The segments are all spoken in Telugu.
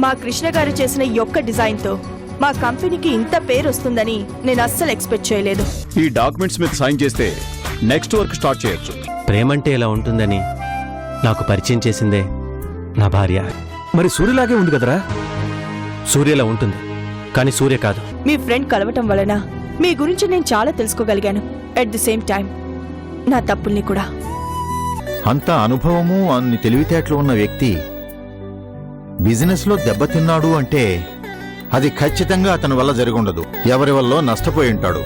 మా కృష్ణ గారు చేసిన ఈ ఒక్క డిజైన్తో మా కంపెనీకి ఇంత పేరు వస్తుందని నేను అస్సలు ఎక్స్పెక్ట్ చేయలేదు. ఈ డాక్యుమెంట్స్ మీద సైన్ చేస్తే నెక్స్ట్ వర్క్ స్టార్ట్ చేయొచ్చు. ప్రేమంటే ఇలా ఉంటుందని నాకు పరిచయం చేసిందే నా భార్య. మరి సూర్యలాగే ఉంది కదరా? సూర్యలా ఉంటుంది, కానీ సూర్య కాదు. మీ ఫ్రెండ్ కలవటం వలన మీ గురించి నేను చాలా తెలుసుకోగలిగాను. అట్ ది సేమ్ టైం నా తప్పుల్ని కూడా. అంత అనుభవము అన్ని తెలివితేటలు ఉన్న వ్యక్తి బిజినెస్ లో దెబ్బతిన్నాడు అంటే అది ఖచ్చితంగా అతని వల్ల జరుగుండదు. ఎవరి వల్ల నష్టపోయి ఉంటాడు.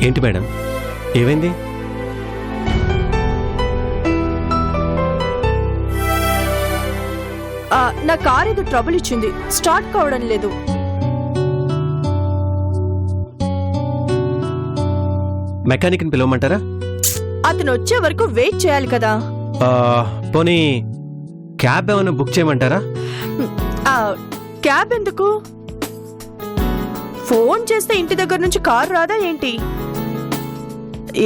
ఏంటి మేడం, ఏమైంది? నా కార్ ఏదో ట్రబుల్ ఇచ్చింది, స్టార్ట్ కావడం లేదు. మెకానిక్ ని పిలవమంటారా? అతను వచ్చే వరకు వెయిట్ చేయాలి కదా. పోనీ క్యాబ్ ఏమైనా బుక్ చేయమంటారా? క్యాబ్ ఎందుకు? ఫోన్ చేస్తే ఇంటి దగ్గర నుంచి కార్ రాదా ఏంటి?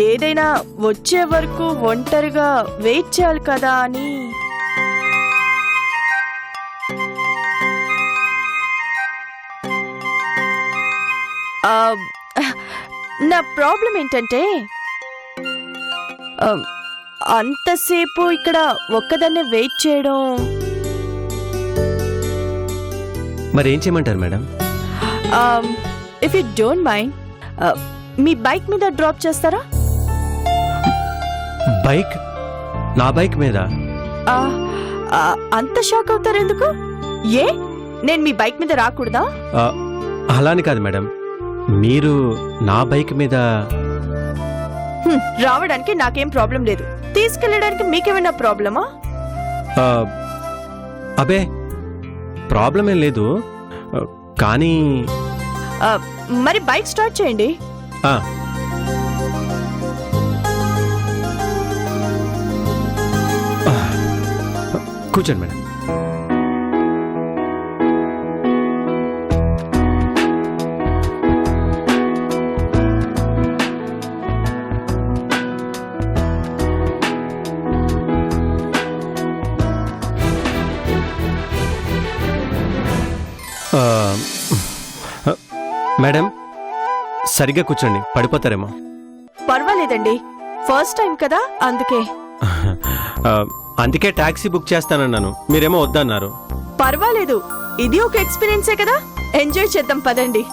ఏదైనా వచ్చే వరకు ఒంటరిగా వెయిట్ చేయాలి కదా అని. నా ప్రాబ్లం ఏంటంటే అంతసేపు ఇక్కడ ఒక్కదాన్నే వెయిట్ చేయడం. మరేం చేయమంటారు madam? If you don't mind me bike మీద డ్రాప్ చేస్తారా? బైక్? నా బైక్ మీద? అంత షాక్ అవుతారు ఎందుకు? ఏ, నేను మీ బైక్ మీద రాకూడదా? అలాని కాదు మేడం, మీరు నా బైక్ మీద రావడానికి నాకేం ప్రాబ్లం లేదు. తీసుకెళ్ళడానికి మీకేమైనా ప్రాబ్లమా? అబే ప్రాబ్లం ఏం లేదు, కానీ మరి బైక్ స్టార్ట్ చేయండి. కూర్చోండి మేడం. మేడం సరిగ్గా కూర్చోండి, పడిపోతారేమో. పర్వాలేదండి, ఫస్ట్ టైం కదా అందుకే. అందుకే టాక్సీ బుక్ చేస్తానన్నాను, మీరేమో వద్దన్నారు. పర్వాలేదు, ఇది ఒక ఎక్స్పీరియన్సే కదా, ఎంజాయ్ చేద్దాం పదండి.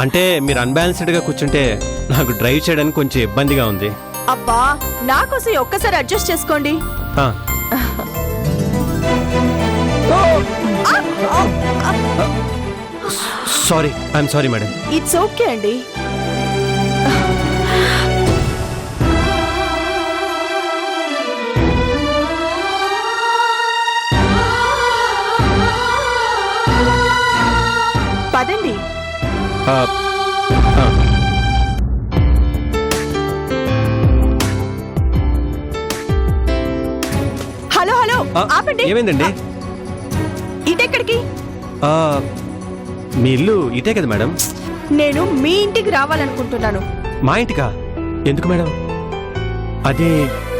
అంటే మీరు అన్బ్యాలెన్స్డ్ గా కూర్చుంటే నాకు డ్రైవ్ చేయడానికి కొంచెం ఇబ్బందిగా ఉంది. అబ్బా, నాకోసం ఒక్కసారి అడ్జస్ట్ చేసుకోండి. I'm sorry madam. It's okay అండి. పదండి. హలో హలో ఆపండి. ఏమైందండి? ఇటెక్కడికి? మీ ఇల్లు ఇటే కదా మేడం? నేను మీ ఇంటికి రావాలనుకుంటున్నాను. మా ఇంటికా? ఎందుకు మేడం? అదే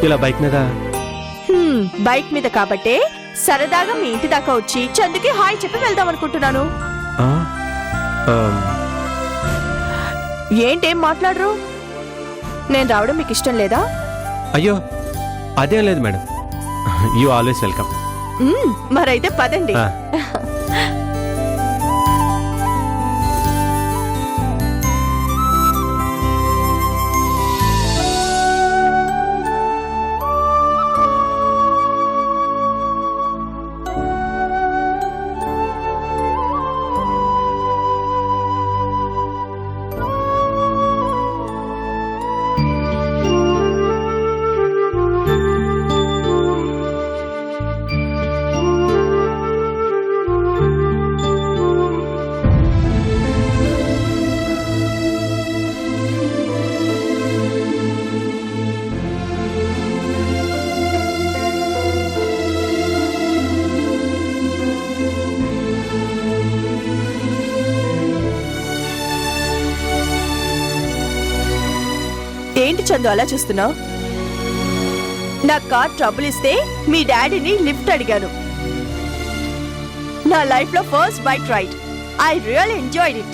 ఇలా బైక్ మీద. బైక్ మీద కాబట్టే సరదాగా మీ ఇంటి దాకా వచ్చి చందుకి హాయ్ చెప్పి వెళ్దాం అనుకుంటున్నాను. ఏంటేం మాట్లాడరు? నేను రావడం మీకు ఇష్టం లేదా? అయ్యో అదేం లేదు మేడం. You always welcome. మరైతే పదండి. ఏంటి చందు అలా చూస్తున్నావు? నా కార్ ట్రబుల్ ఇస్తే మీ డాడీని లిఫ్ట్ అడిగాను. నా లైఫ్ లో first bike ride. I really enjoyed it.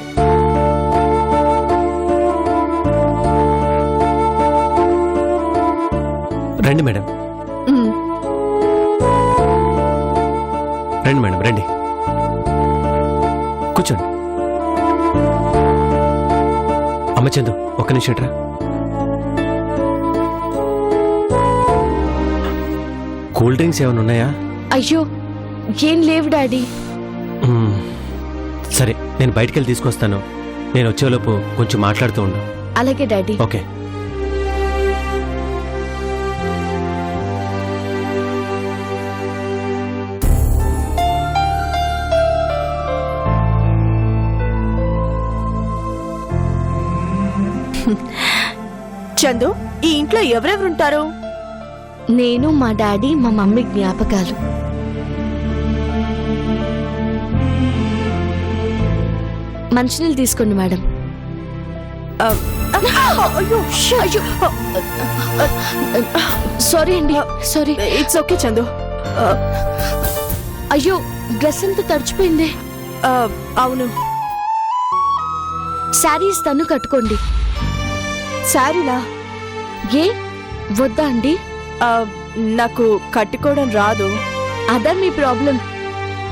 రండి మేడం. రండి మేడం రండి, కూర్చోండి. అమ్మ చందు ఒక్క నిమిషం రా. కూల్ డ్రింక్స్ ఏమైనా ఉన్నాయా? అయ్యో ఏం లేవు డాడీ. సరే నేను బయటికెళ్ళి తీసుకొస్తాను. నేను వచ్చేలోపు కొంచెం మాట్లాడుతూ ఉండు. అలాగే డాడీ. ఓకే. చందు ఈ ఇంట్లో ఎవరెవరుంటారు? నేను, మా డాడీ, మా మమ్మీ జ్ఞాపకాలు. మంచినీళ్ళు తీసుకోండి మేడం. సారీ అండి, సారీ. It's okay Chandu. అయ్యో డ్రెస్ అంతా తడిచిపోయింది. అవును. శారీ ఇస్తాను కట్టుకోండి. శారీనా? ఏ వద్దా అండి? నాకు కట్టుకోవడం రాదు. అదా మీ ప్రాబ్లం.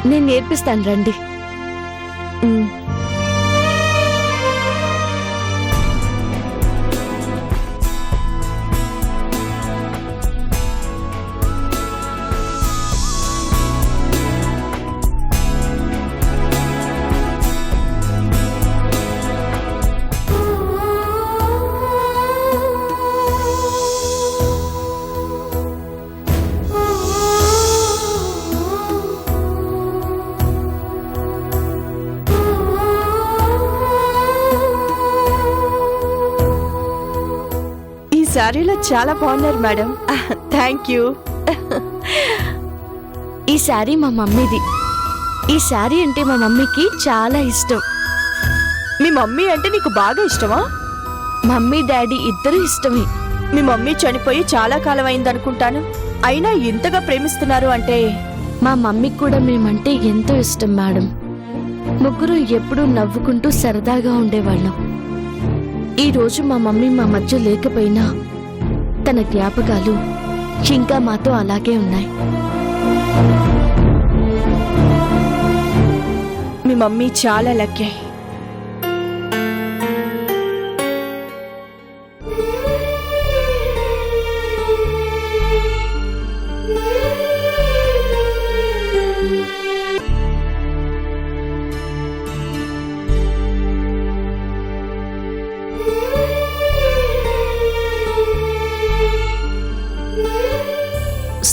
నేను నేర్పిస్తాను రండి. శారీలో చాలా బాగున్నారు మేడం. Thank you. ఈ శారీ మా మమ్మీది. ఈ శారీ అంటే మా మమ్మీకి చాలా ఇష్టం. మీ మమ్మీ అంటే నీకు బాగా ఇష్టమా? మమ్మీ డాడీ ఇద్దరు ఇష్టమే. మీ మమ్మీ చనిపోయి చాలా కాలం అయిందనుకుంటాను. అయినా ఇంతగా ప్రేమిస్తున్నారు అంటే. మా మమ్మీకి కూడా మేమంటే ఎంతో ఇష్టం మేడం. ముగ్గురు ఎప్పుడూ నవ్వుకుంటూ సరదాగా ఉండేవాళ్ళం. ఈ రోజు మా మమ్మీ మా మధ్య లేకపోయినా తన జ్ఞాపకాలు ఇంకా మాతో అలాగే ఉన్నాయి. మీ మమ్మీ చాలా లక్కీ.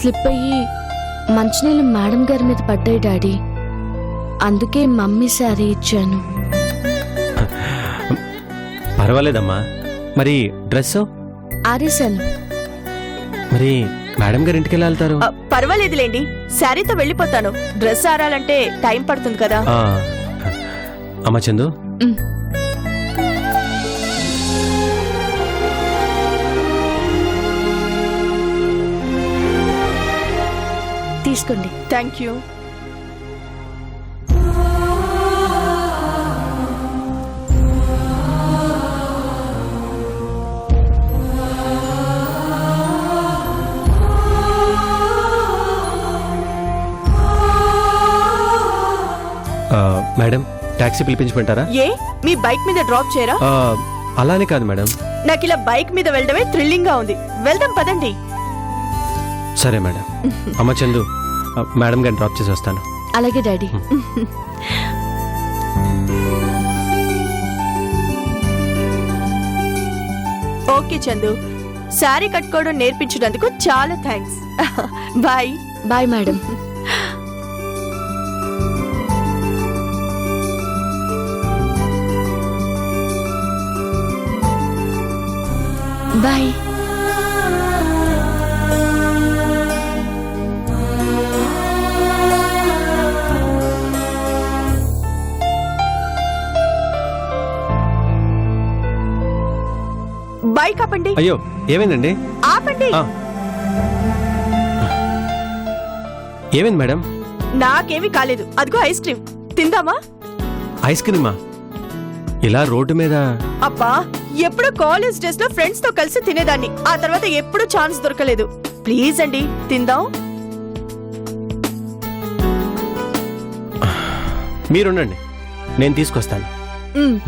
స్లిప్ అయ్యి మంచినీళ్ళు మేడం గారి మీద పడ్డాయి డాడీ. అందుకే మమ్మీ శారీ ఇచ్చాను. పర్వాలేదమ్మా. మరి డ్రెస్ ఆరేశాను. మరి మేడం గారి ఇంటికి ఎలా వెళ్తారు? పర్వాలేదులేండి, శారీతో వెళ్ళిపోతాను. డ్రెస్ ఆరాలంటే టైం పడుతుంది కదా. అమ్మా చందు, ఉమ్. తీసుకోండి. Thank you. మేడం టాక్సీ పిలిపించమంటారా? ఏ, మీ బైక్ మీద డ్రాప్ చేయరా? అలానే కాదు మేడం. నాకు ఇలా బైక్ మీద వెళ్ళడమే థ్రిల్లింగ్ గా ఉంది. వెళ్దాం పదండి. సరే మేడం. అమ్మ చందు, మేడం గారిని డ్రాప్ చేసి వస్తాను. అలాగే డాడీ. ఓకే చందు, శారీ కట్టుకోవడం నేర్పించినందుకు చాలా thanks. Bye. Bye madam. Bye. Bike ఆపండి. అయ్యో, ఏమైందండి? ఆపండి. ఏమైంది మేడం? నాకేమీ కాలేదు. అదిగో ఐస్ క్రీమ్ తిందామా? ఐస్ క్రీమా? ఇలా రోడ్డు మీద? అబ్బా, ఎప్పుడు కాలేజ్ డేస్ లో ఫ్రెండ్స్ తో కలిసి తినేదాన్ని. ఆ తర్వాత ఎప్పుడు ఛాన్స్ దొరకలేదు. ప్లీజ్ అండి, తిందాం. మీరుండండి, నేను తీసుకొస్తాను. మ్.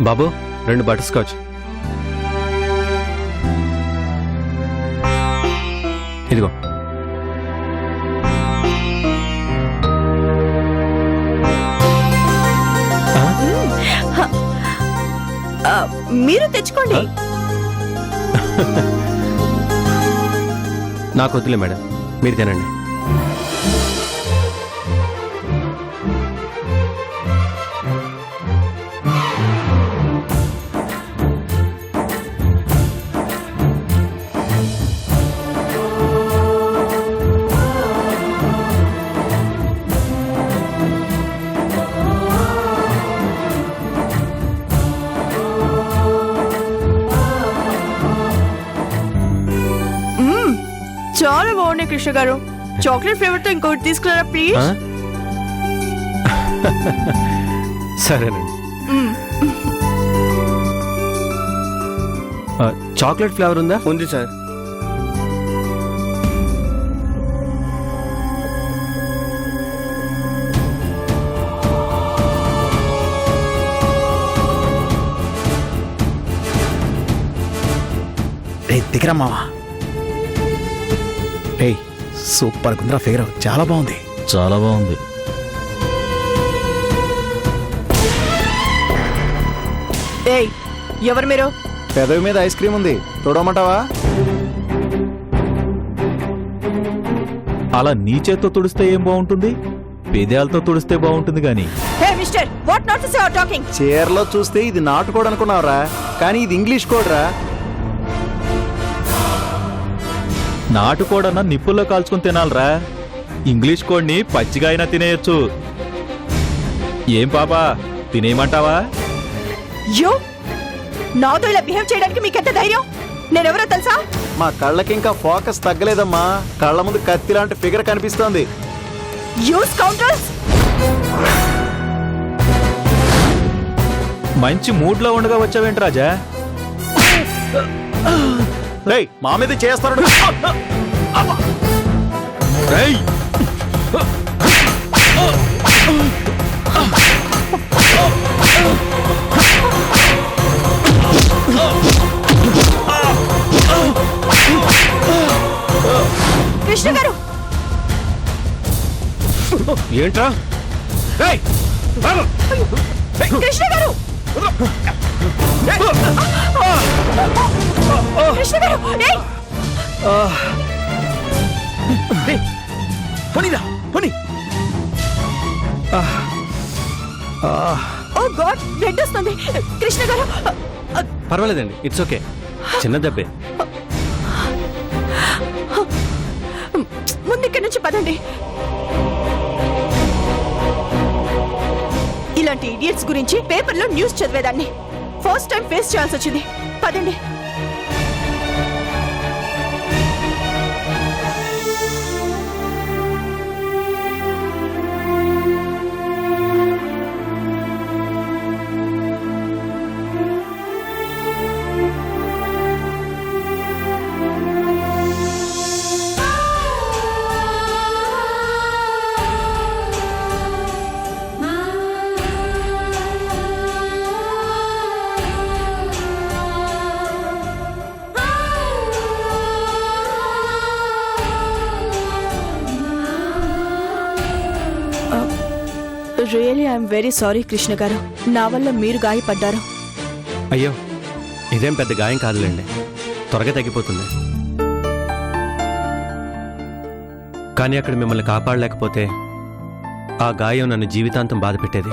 బాబు, 2 బటర్ స్కాచ్. ఇదిగో. మీరు తెచ్చుకోండి. నాకు వద్దులే మేడం, మీరు తినండి. చాలా బాగున్నాయి కృష్ణ గారు. చాక్లెట్ ఫ్లేవర్ తో ఇంకొకటి తీసుకున్నారా ప్లీజ్? సరేనండి. చాక్లెట్ ఫ్లేవర్ ఉందా? ఉంది సార్. దిగరా మావా. సూపర్ గుంద్రా ఫిగర్, చాలా బాగుంది. చాలా బాగుంది. ఏయ్, ఎవరు మీరు? పెదవి మీద ఐస్ క్రీమ్ ఉంది, చూడమంటావా? అలా నీ చేత్తో తుడిస్తే ఏం బాగుంటుంది? పెదాలతో తుడిస్తే బాగుంటుంది గాని. Hey mister, what nonsense you are talking? చీరలో చూస్తే ఇది నాటుకోడ్ అనుకున్నావురా, కానీ ఇది ఇంగ్లీష్ కోడ్ రా. నాటుకోడన్నా నిప్పుల్లో కాల్చుకుని తినాలరా. ఇంగ్లీష్ కోడ్ని పచ్చిగా అయినా తినేయచ్చు. ఏం పాపా, తినేయమంటావా? యో, నాతో ఇలా బిహేవ్ చేయడానికి మీకెంత ధైర్యం? నేనెవరో తెలుసా? మా కళ్ళకి ఇంకా ఫోకస్ తగ్గలేదమ్మా, కళ్ళ ముందు కత్తి లాంటి ఫిగర్ కనిపిస్తోంది. యూ స్కౌంటర్స్! మంచి మూడ్ లో ఉండగా వచ్చావేంటి రాజా? మా మీద చేస్తారు. కృష్ణ గారు, ఏంట్రా? కృష్ణ గారు, కృష్ణ గారు, ఏయ్! పోనీరా పోనీ. ఓ గాడ్, బ్లడ్ వస్తుంది. కృష్ణ గారు, పర్వాలేదండి, ఇట్స్ ఓకే, చిన్న దెబ్బే. ముందు ఇక్కడి నుంచి పదండి. ఇలాంటి ఇడియట్స్ గురించి పేపర్లో న్యూస్ చదివేదాన్ని. ఫస్ట్ టైం ఫేస్ చేయాల్సి వచ్చింది. పదండి. Really I'm very sorry Krishna గారు, నా వల్ల మీరు గాయపడ్డారు. అయ్యో, ఇదేం పెద్ద గాయం కాదులేండి, త్వరగా తగ్గిపోతుంది. కానీ అక్కడ మిమ్మల్ని కాపాడలేకపోతే ఆ గాయం నన్ను జీవితాంతం బాధ పెట్టేది.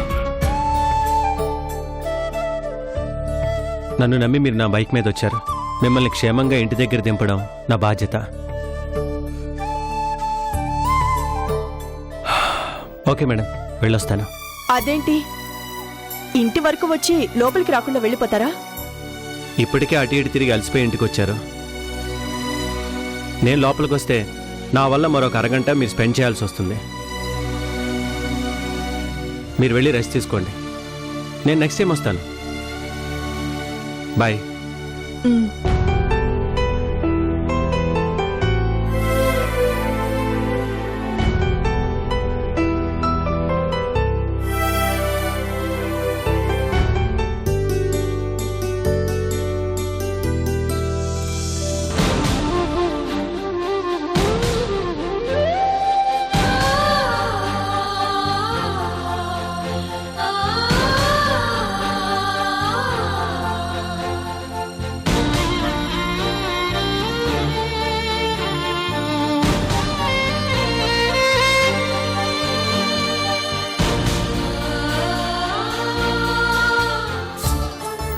నన్ను నమ్మి మీరు నా బైక్ మీద వచ్చారు. మిమ్మల్ని క్షేమంగా ఇంటి దగ్గర దింపడం నా బాధ్యత. ఓకే మేడం, వెళ్ళొస్తాను. అదేంటి, ఇంటి వరకు వచ్చి లోపలికి రాకుండా వెళ్ళిపోతారా? ఇప్పటికే అటు ఇటు తిరిగి అలసిపోయి ఇంటికి వచ్చారు. నేను లోపలికి వస్తే నా వల్ల మరొక అరగంట మీరు స్పెండ్ చేయాల్సి వస్తుంది. మీరు వెళ్ళి రెస్ట్ తీసుకోండి. నేను నెక్స్ట్ టైం వస్తాను. బాయ్.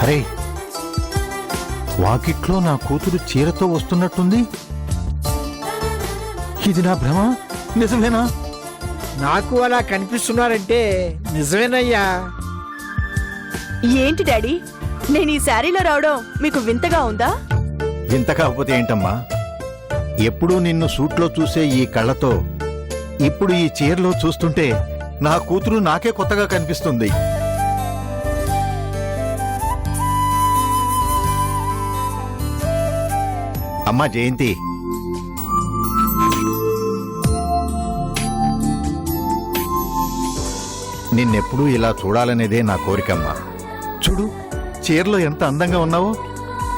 అరే, వాకిట్లో నా కూతురు చీరతో వస్తున్నట్టుంది. ఇది నా భ్రమ? నిజమేనా? నాకు అలా కనిపిస్తున్నారంటే నిజమేనయ్యా. ఏంటి డాడీ, నేను ఈ శారీలో రావడం మీకు వింతగా ఉందా? వింత కాకపోతే ఏంటమ్మా, ఎప్పుడూ నిన్ను సూట్లో చూసే ఈ కళ్ళతో ఇప్పుడు ఈ చీరలో చూస్తుంటే నా కూతురు నాకే కొత్తగా కనిపిస్తుంది. అమ్మా జయంతి, నిన్నెప్పుడూ ఇలా చూడాలనేదే నా కోరికమ్మా. చూడు, చీరలో ఎంత అందంగా ఉన్నావో.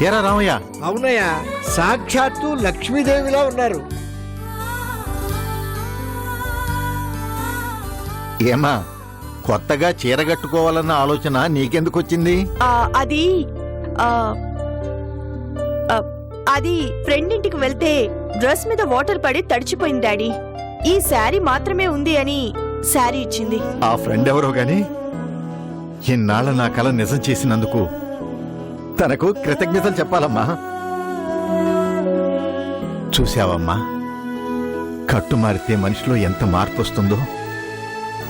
ఏరా రామయ్య? అవునయ్యా, సాక్షాత్తు లక్ష్మీదేవిలా ఉన్నారు. ఏమా, కొత్తగా చీర కట్టుకోవాలన్న ఆలోచన నీకెందుకొచ్చింది? అది అది ఫ్రెండ్ ఇంటికి వెళ్తే డ్రెస్ మీద వాటర్ పడి తడిచిపోయింది డాడీ. ఈ శారీ మాత్రమే ఉంది అని శారీ ఇచ్చింది. ఆ ఫ్రెండ్ ఎవరో గాని ఇన్నాళ్ళ నా కల నిజం చేసినందుకు తనకు కృతజ్ఞతలు చెప్పాలమ్మా. చూశావమ్మా, కట్టు మారితే మనిషిలో ఎంత మార్పు వస్తుందో.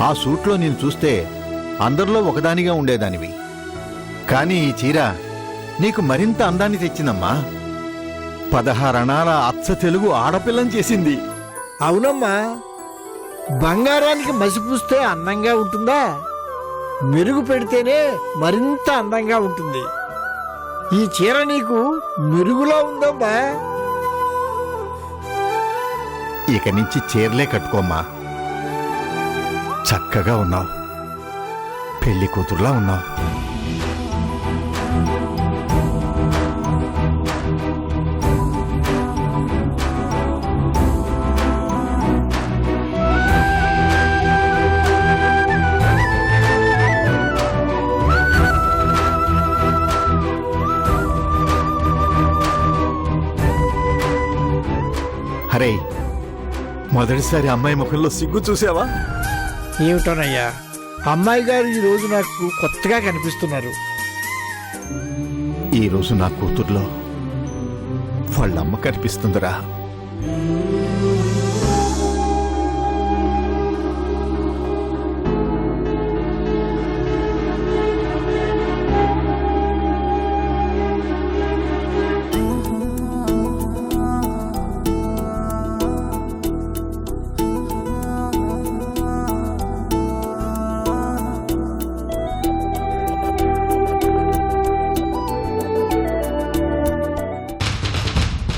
ఆ సూట్లో నేను చూస్తే అందరిలో ఒకదానిగా ఉండేదానివి, కానీ ఈ చీర నీకు మరింత అందాన్ని తెచ్చిందమ్మా. 16 అణాల అచ్చ తెలుగు ఆడపిల్లని చేసింది. అవునమ్మా, బంగారానికి మసి పూస్తే అందంగా ఉంటుందా? మెరుగు పెడితేనే మరింత అందంగా ఉంటుంది. ఈ చీర నీకు మెరుగులా ఉందమ్మా. ఇక నుంచి చీరలే కట్టుకోమ్మా. చక్కగా ఉన్నావు, పెళ్లి కూతురులా ఉన్నావు. హరే, మొదటిసారి అమ్మాయి ముఖంలో సిగ్గు చూసావా? ఏమిటోనయ్యా, అమ్మాయి గారు ఈ రోజు నాకు కొత్తగా కనిపిస్తున్నారు. ఈ రోజు నా కూతుర్లో వాళ్ళమ్మ కనిపిస్తుందిరా.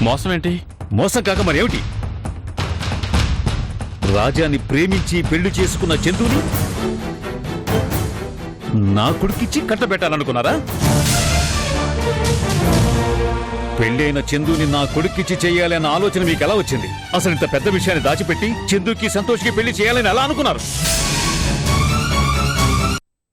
మోసం ఏంటి? మోసం కాక మరేమిటి? రాజాని ప్రేమించి పెళ్లి చేసుకున్న చందుని నా కొడుకిచ్చి కట్టబెట్టాలనుకున్నారా? పెళ్ళైన చందుని నా కొడుకిచ్చి చేయాలి అన్న ఆలోచన మీకు ఎలా వచ్చింది? అసలు ఇంత పెద్ద విషయాన్ని దాచిపెట్టి చందుకి సంతోష్కి పెళ్లి చేయాలని ఎలా అనుకున్నారు?